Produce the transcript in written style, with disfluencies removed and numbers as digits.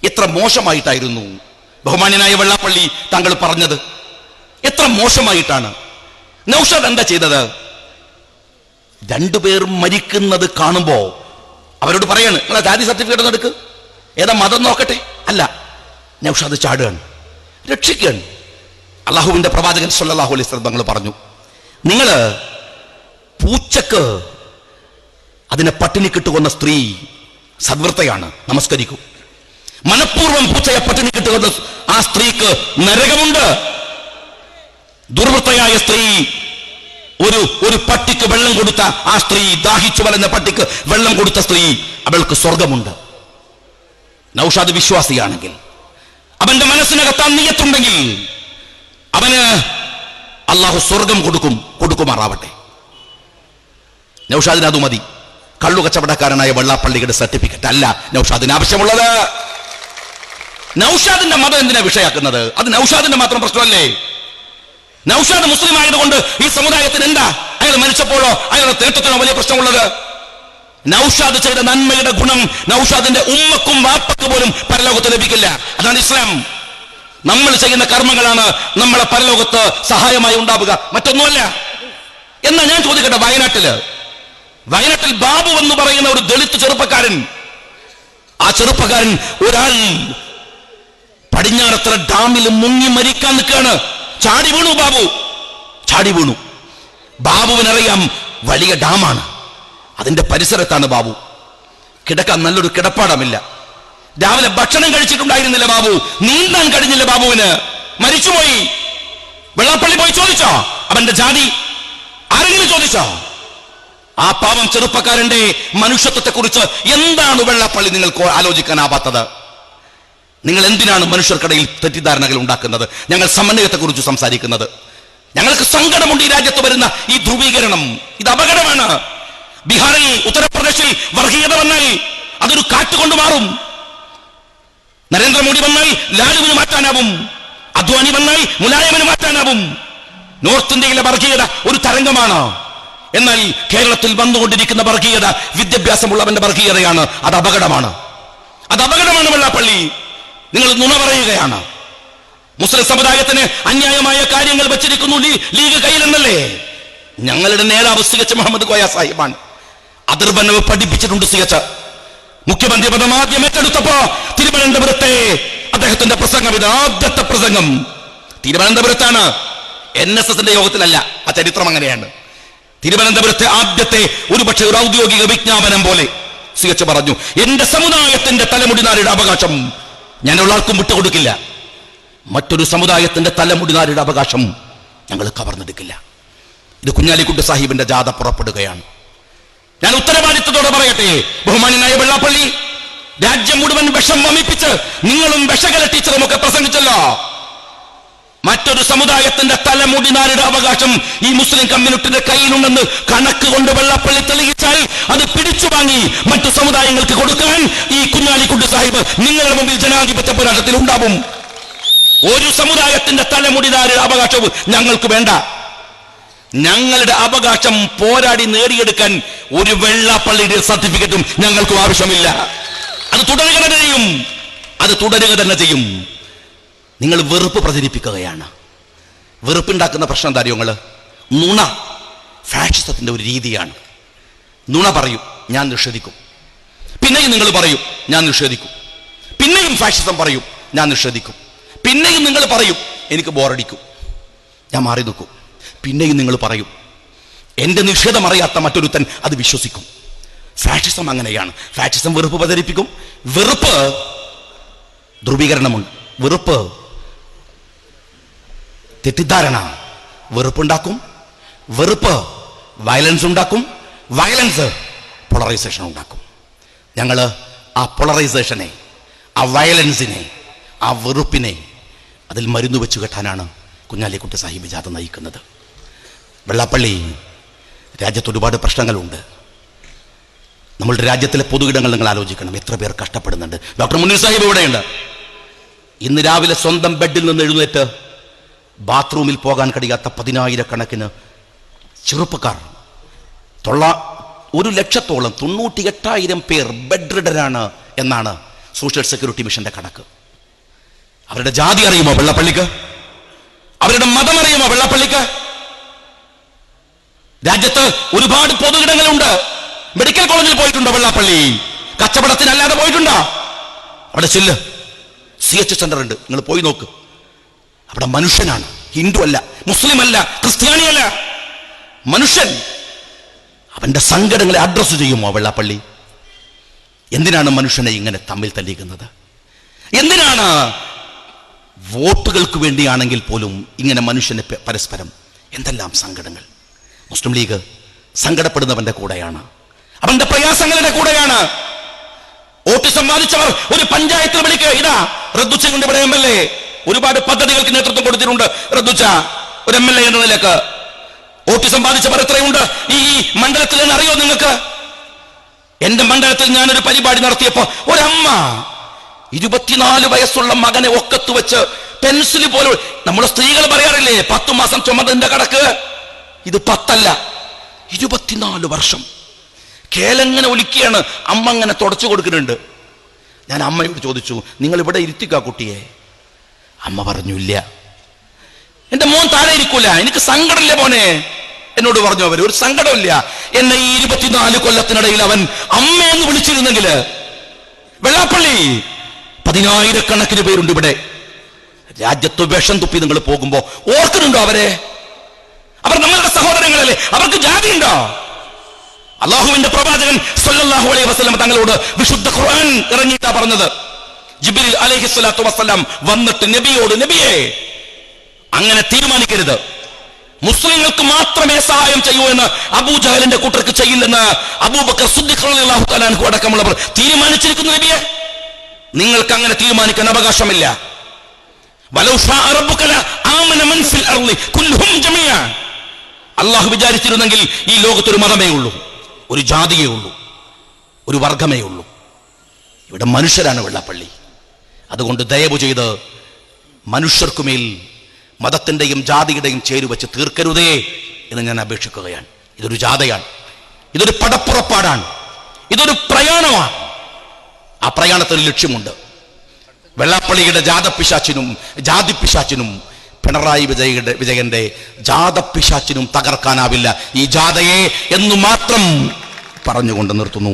എത്ര മോശമായിട്ടായിരുന്നു ബഹുമാന്യനായ വെള്ളാപ്പള്ളി താങ്കൾ പറഞ്ഞത്. എത്ര മോശമായിട്ടാണ്. നൗഷാദ് എന്താ ചെയ്തത്? രണ്ടുപേരും മരിക്കുന്നത് കാണുമ്പോ അവരോട് പറയാണ്, നിങ്ങളെ ജാതി സർട്ടിഫിക്കറ്റ് എടുക്ക്, ഏതാ മതം നോക്കട്ടെ. അല്ല, നൗഷാദ് ചാടുകയാണ്, രക്ഷിക്കുകയാണ്. അള്ളാഹുവിന്റെ പ്രവാചകൻ സല്ലല്ലാഹു അലൈഹി വസല്ലം തങ്ങൾ പറഞ്ഞു, നിങ്ങള് പൂച്ചക്ക് അതിനെ പട്ടിണി കിട്ടുകൊന്ന സ്ത്രീ സദ്വൃത്തയാണ്, നമസ്കരിക്കും. മനഃപൂർവ്വം പൂച്ചയെ പട്ടിണി കിട്ടുകൊന്ന ആ സ്ത്രീക്ക് നരകമുണ്ട്. ദുർവൃത്തയായ സ്ത്രീ ഒരു പട്ടിക്ക് വെള്ളം കൊടുത്ത ആ സ്ത്രീ, ദാഹിച്ചു വലഞ്ഞ പട്ടിക്ക് വെള്ളം കൊടുത്ത സ്ത്രീ, അവൾക്ക് സ്വർഗമുണ്ട്. നൗഷാദ് വിശ്വാസിയാണെങ്കിൽ, അവന്റെ മനസ്സിനകത്ത് നീയത്തുണ്ടെങ്കിൽ അവന് അള്ളാഹു സ്വർഗം കൊടുക്കുമാറാവട്ടെ. നൗഷാദിന് അത് മതി. കള്ളു കച്ചവടക്കാരനായ വെള്ളാപ്പള്ളിയുടെ സർട്ടിഫിക്കറ്റ് അല്ല നൗഷാദിന് ആവശ്യമുള്ളത്. നൗഷാദിന്റെ മതം എന്തിനാ വിഷയാക്കുന്നത്? അത് നൗഷാദിന്റെ മാത്രം പ്രശ്നമല്ലേ? നൗഷാദ് മുസ്ലിം ആയതുകൊണ്ട് ഈ സമുദായത്തിന് എന്താ അയാൾ മരിച്ചപ്പോഴോ അയാളുടെ നേതൃത്വത്തിനോ വലിയ പ്രശ്നമുള്ളത്? നൗഷാദ് ചെയ്ത നന്മയുടെ ഗുണം നൗഷാദിന്റെ ഉമ്മക്കും വാപ്പക്ക് പോലും പരലോകത്ത് ലഭിക്കില്ല. അതാണ് ഇസ്ലാം. നമ്മൾ ചെയ്യുന്ന കർമ്മങ്ങളാണ് നമ്മളെ പരലോകത്ത് സഹായമായി ഉണ്ടാവുക, മറ്റൊന്നുമല്ല. എന്നാ ഞാൻ ചോദിക്കട്ടെ, വയനാട്ടിൽ ബാബു എന്ന് പറയുന്ന ഒരു ദളിത് ചെറുപ്പക്കാരൻ, ആ ചെറുപ്പക്കാരൻ ഒരാൾ പടിഞ്ഞാറത്തറ ഡാമിൽ മുങ്ങി മരിക്കാൻ നിൽക്കുകയാണ്. ചാടി വീണു. ബാബുവിനറിയാം വലിയ ഡാമാണ്, അതിന്റെ പരിസരത്താണ് ബാബു. കിടക്കാൻ നല്ലൊരു കിടപ്പാടമില്ല. രാവിലെ ഭക്ഷണം കഴിച്ചിട്ടുണ്ടായിരുന്നില്ല ബാബു. നീന്താൻ കഴിഞ്ഞില്ല ബാബുവിന്. മരിച്ചുപോയി. വെള്ളാപ്പള്ളി പോയി ചോദിച്ചോ അവന്റെ ജാതി? ആരെങ്കിലും ചോദിച്ചോ? ആ പാവം ചെറുപ്പക്കാരന്റെ മനുഷ്യത്വത്തെ കുറിച്ച് എന്താണ് വെള്ളാപ്പള്ളി നിങ്ങൾക്ക് ആലോചിക്കാനാവാത്തത്? നിങ്ങൾ എന്തിനാണ് മനുഷ്യർക്കിടയിൽ തെറ്റിദ്ധാരണകൾ ഉണ്ടാക്കുന്നത്? ഞങ്ങൾ സമന്വയത്തെ കുറിച്ച് സംസാരിക്കുന്നത്. ഞങ്ങൾക്ക് സങ്കടമുണ്ട് ഈ രാജ്യത്ത് വരുന്ന ഈ ധ്രുവീകരണം. ഇത് അപകടമാണ്. ബീഹാറിൽ, ഉത്തർപ്രദേശിൽ വർഗീയത വന്നാൽ അതൊരു കാറ്റുകൊണ്ട് മാറും. നരേന്ദ്രമോദി വന്നാൽ ലാലുവിന് മാറ്റാനാവും, അദ്വാനി വന്നാൽ മുലായമിന് മാറ്റാനാവും. നോർത്ത് ഇന്ത്യയിലെ വർഗീയത ഒരു തരംഗമാണ്. എന്നാൽ കേരളത്തിൽ വന്നുകൊണ്ടിരിക്കുന്ന വർഗീയത വിദ്യാഭ്യാസമുള്ളവന്റെ വർഗീയതയാണ്. അത് അപകടമാണ്. വെള്ളാപ്പള്ളി, നിങ്ങൾ നുണ പറയുകയാണ്. മുസ്ലിം സമുദായത്തിന് അന്യായമായ കാര്യങ്ങൾ വെച്ചിരിക്കുന്നു ലീഗ് കയ്യിലെന്നല്ലേ? ഞങ്ങളുടെ നേതാവ് CH മുഹമ്മദ് കോയ സാഹിബാണ്. അതിർബന്നവ് പഠിപ്പിച്ചിട്ടുണ്ട്. CH മുഖ്യമന്ത്രി പദം ആദ്യം ഏറ്റെടുത്തപ്പോ തിരുവനന്തപുരത്തെ അദ്ദേഹത്തിന്റെ പ്രസംഗം, ഇത് ആദ്യത്തെ പ്രസംഗം തിരുവനന്തപുരത്താണ്, NSSന്റെ യോഗത്തിലല്ല. ആ ചരിത്രം അങ്ങനെയാണ്. തിരുവനന്തപുരത്തെ ആദ്യത്തെ ഒരുപക്ഷെ ഒരു ഔദ്യോഗിക വിജ്ഞാപനം പോലെ CH പറഞ്ഞു, എന്റെ സമുദായത്തിന്റെ തലമുടിനാരുടെ അവകാശം ഞാൻ ഒരാൾക്കും വിട്ടുകൊടുക്കില്ല. മറ്റൊരു സമുദായത്തിന്റെ തലമുടിനാരുടെ അവകാശം ഞങ്ങൾ കവർന്നെടുക്കില്ല. ഇത് കുഞ്ഞാലിക്കുട്ടി സാഹിബിന്റെ ജാഥ പുറപ്പെടുകയാണ്. ഞാൻ ഉത്തരവാദിത്വത്തോടെ പറയട്ടെ, ബഹുമാന്യനായ വെള്ളാപ്പള്ളി, രാജ്യം മുഴുവൻ വിഷം വമിപ്പിച്ച് നിങ്ങളും വിഷകല ടീച്ചറും ഒക്കെ പ്രസംഗിച്ചല്ലോ. മറ്റൊരു സമുദായത്തിന്റെ തലമുടിനാരുടെ അവകാശം ഈ മുസ്ലിം കമ്മ്യൂണിറ്റിയുടെ കയ്യിലുണ്ടെന്ന് കണക്ക് കൊണ്ട് വെള്ളാപ്പള്ളി തെളിയിച്ചാൽ അത് പിടിച്ചു വാങ്ങി മറ്റു സമുദായങ്ങൾക്ക് കൊടുക്കാൻ ഈ കുഞ്ഞാലിക്കുട്ടി സാഹിബ് നിങ്ങളുടെ മുമ്പിൽ ജനാധിപത്യ പോരാട്ടത്തിൽ ഉണ്ടാവും. ഒരു സമുദായത്തിന്റെ തലമുടിനാരുടെ അവകാശവും ഞങ്ങൾക്ക് വേണ്ട. ഞങ്ങളുടെ അവകാശം പോരാടി നേടിയെടുക്കാൻ ഒരു വെള്ളാപ്പള്ളിയുടെ സർട്ടിഫിക്കറ്റും ഞങ്ങൾക്കും ആവശ്യമില്ല. അത് തുടരുക തന്നെ ചെയ്യും. നിങ്ങൾ വെറുപ്പ് പ്രചരിപ്പിക്കുകയാണ്. വെറുപ്പുണ്ടാക്കുന്ന പ്രശ്നം എന്താ അറിയോ? നുണ ഫാഷിസത്തിന്റെ ഒരു രീതിയാണ്. നുണ പറയും, ഞാൻ നിഷേധിക്കും. പിന്നെയും നിങ്ങൾ പറയും, ഞാൻ നിഷേധിക്കും. പിന്നെയും ഫാഷിസം പറയും, ഞാൻ നിഷേധിക്കും. പിന്നെയും നിങ്ങൾ പറയും, എനിക്ക് ബോറടിക്കും, ഞാൻ മാറി നിൽക്കും. പിന്നെയും നിങ്ങൾ പറയും, എന്റെ നിഷേധം അറിയാത്ത മറ്റൊരുത്തൻ അത് വിശ്വസിക്കും. ഫാഷിസം അങ്ങനെയാണ്. ഫാഷിസം വെറുപ്പ് പ്രചരിപ്പിക്കും. വെറുപ്പ് ധ്രുവീകരണമുണ്ട്. വെറുപ്പ് തെറ്റിദ്ധാരണ. വെറുപ്പുണ്ടാക്കും. വെറുപ്പ് വയലൻസ് ഉണ്ടാക്കും. വയലൻസ് പോളറൈസേഷൻ ഉണ്ടാക്കും. ഞങ്ങൾ ആ പോളറൈസേഷനെ, ആ വയലൻസിനെ, ആ വെറുപ്പിനെ അതിൽ മരുന്ന് വെച്ച് കെട്ടാനാണ് കുഞ്ഞാലിക്കുട്ടി സാഹിബ് ജാഥ നയിക്കുന്നത്. വെള്ളാപ്പള്ളി, രാജ്യത്ത് ഒരുപാട് പ്രശ്നങ്ങളുണ്ട്. നമ്മളുടെ രാജ്യത്തിലെ പൊതുയിടങ്ങൾ നിങ്ങൾ ആലോചിക്കണം. എത്ര പേർ കഷ്ടപ്പെടുന്നുണ്ട്. ഡോക്ടർ മുനീർ സാഹിബ് ഇവിടെയുണ്ട്. ഇന്ന് രാവിലെ സ്വന്തം ബെഡിൽ നിന്ന് എഴുന്നേറ്റ് ബാത്റൂമിൽ പോകാൻ കഴിയാത്ത 10,000-കണക്കിന് ചെറുപ്പക്കാർ, 1,00,000-ഓളം 98,000 പേർ ബെഡ് റിഡനാണ് എന്നാണ് സോഷ്യൽ സെക്യൂരിറ്റി മിഷന്റെ കണക്ക്. അവരുടെ ജാതി അറിയുമോ വെള്ളാപ്പള്ളിക്ക്? അവരുടെ മതം അറിയുമോ വെള്ളാപ്പള്ളിക്ക്? രാജ്യത്ത് ഒരുപാട് പൊതുയിടങ്ങളുണ്ട്. മെഡിക്കൽ കോളേജിൽ പോയിട്ടുണ്ടോ വെള്ളാപ്പള്ളി? കച്ചവടത്തിനല്ലാതെ പോയിട്ടുണ്ടോ? അവിടെ ചെല്ല്, CH സെന്റർ ഉണ്ട്, നിങ്ങൾ പോയി നോക്ക്. അവിടെ മനുഷ്യനാണ്, ഹിന്ദു അല്ല, മുസ്ലിം അല്ല, ക്രിസ്ത്യാനിയല്ല, മനുഷ്യൻ. അവന്റെ സങ്കടങ്ങളെ അഡ്രസ് ചെയ്യുമോ വെള്ളാപ്പള്ളി? എന്തിനാണ് മനുഷ്യനെ ഇങ്ങനെ തമ്മിൽ തല്ലിക്കുന്നത്? എന്തിനാണ് വോട്ടുകൾക്ക് വേണ്ടിയാണെങ്കിൽ പോലും ഇങ്ങനെ മനുഷ്യനെ പരസ്പരം എന്തെല്ലാം സങ്കടങ്ങൾ? മുസ്ലിം ലീഗ് സങ്കടപ്പെടുന്നവന്റെ കൂടെയാണ്, അവന്റെ പ്രയാസങ്ങളുടെ കൂടെയാണ്. വോട്ട് സമ്പാദിച്ചവർ ഒരു പഞ്ചായത്തിൽ വിളിക്കുക. ഇതാ റദ്ദുച്ച കൊണ്ട് ഇവിടെ MLA ഒരുപാട് പദ്ധതികൾക്ക് നേതൃത്വം കൊടുത്തിട്ടുണ്ട്. റദ്ദുച്ച ഒരു MLA എന്ന നിലക്ക് വോട്ട് സമ്പാദിച്ചവർ എത്രയുണ്ട് ഈ മണ്ഡലത്തിൽ എന്ന് അറിയോ നിങ്ങൾക്ക്? എന്റെ മണ്ഡലത്തിൽ ഞാനൊരു പരിപാടി നടത്തിയപ്പോ ഒരമ്മ 24 വയസ്സുള്ള മകനെ ഒക്കത്ത് വെച്ച് പെൻസിൽ പോലെ, നമ്മുടെ സ്ത്രീകൾ പറയാറില്ലേ 10 മാസം ചുമതന്റെ കടക്ക്, ഇത് 10 അല്ല 24 വർഷം. കേലങ്ങനെ ഒലിക്കുകയാണ്. അമ്മ അങ്ങനെ തുടച്ചു കൊടുക്കുന്നുണ്ട്. ഞാൻ അമ്മയോട് ചോദിച്ചു, നിങ്ങൾ ഇവിടെ ഇരുത്തിക്കാ കുട്ടിയെ? അമ്മ പറഞ്ഞു, ഇല്ല, എന്റെ മോൻ താഴെ ഇരിക്കൂല, എനിക്ക് സങ്കടമില്ല മോനെ. എന്നോട് പറഞ്ഞു അവര്, ഒരു സങ്കടമില്ല. എന്നെ ഈ 24 കൊല്ലത്തിനിടയിൽ അവൻ അമ്മയെന്ന് വിളിച്ചിരുന്നെങ്കിൽ. വെള്ളാപ്പള്ളി 10,000 പേരുണ്ട് ഇവിടെ. രാജ്യത്ത് വിഷം തുപ്പി നിങ്ങൾ പോകുമ്പോ ഓർക്കുന്നുണ്ടോ അവരെ? അവർ നമ്മളുടെ സഹോദരങ്ങളല്ലേ? അവർക്ക് ജാതിയുണ്ടോ? അള്ളാഹുവിന്റെ പ്രവാചകൻ സല്ലല്ലാഹു അലൈഹി വസല്ലം തങ്ങളോട് വിശുദ്ധ ഖുർആൻ ഇറങ്ങിയിട്ടാ പറഞ്ഞത്. ജിബ്രീൽ അലൈഹിസ്സലാത്തു വസ്സലാം വന്നിട്ട് നബിയോട്, നബിയെ അങ്ങനെ തീരുമാനിക്കരുത്, മുസ്ലിങ്ങൾക്ക് മാത്രമേ സഹായം ചെയ്യൂ എന്ന് അബൂജഹലിന്റെ കൂട്ടർക്ക് ചെയ്യില്ലെന്ന് അബൂബക്കർ സിദ്ദീഖ് റളിയല്ലാഹു തആല അൻഹു അടക്കമുള്ളവർ തീരുമാനിച്ചിരിക്കുന്നു. നബിയെ, നിങ്ങൾക്ക് അങ്ങനെ തീരുമാനിക്കാൻ അവകാശമില്ല. വലൗ ശാഅ റബ്ബുക ലആമന മൻ ഫിൽ അർളി കുല്ലുഹും ജമീഅ. അല്ലാഹു വിചാരിച്ചിരുന്നെങ്കിൽ ഈ ലോകത്തൊരു മതമേ ഉള്ളൂ, ഒരു ജാതിയേ ഉള്ളൂ, ഒരു വർഗമേ ഉള്ളൂ. ഇവിടെ മനുഷ്യരാണ് വെള്ളാപ്പള്ളി. അതുകൊണ്ട് ദയവ് ചെയ്ത് മനുഷ്യർക്കുമേൽ മതത്തിന്റെയും ജാതിയുടെയും ചേരുവച്ച് തീർക്കരുതേ എന്ന് ഞാൻ അപേക്ഷിക്കുകയാണ്. ഇതൊരു ജാഥയാണ്, ഇതൊരു പടപ്പുറപ്പാടാണ്, ഇതൊരു പ്രയാണമാണ്. ആ പ്രയാണത്തിന് ലക്ഷ്യമുണ്ട്. വെള്ളാപ്പള്ളിയുടെ ജാതിപ്പിശാച്ചിനും പിണറായി വിജയന്റെ ജാഥപ്പിശാച്ചിനും തകർക്കാനാവില്ല ഈ ജാഥയെ എന്ന് മാത്രം പറഞ്ഞുകൊണ്ട് നിർത്തുന്നു.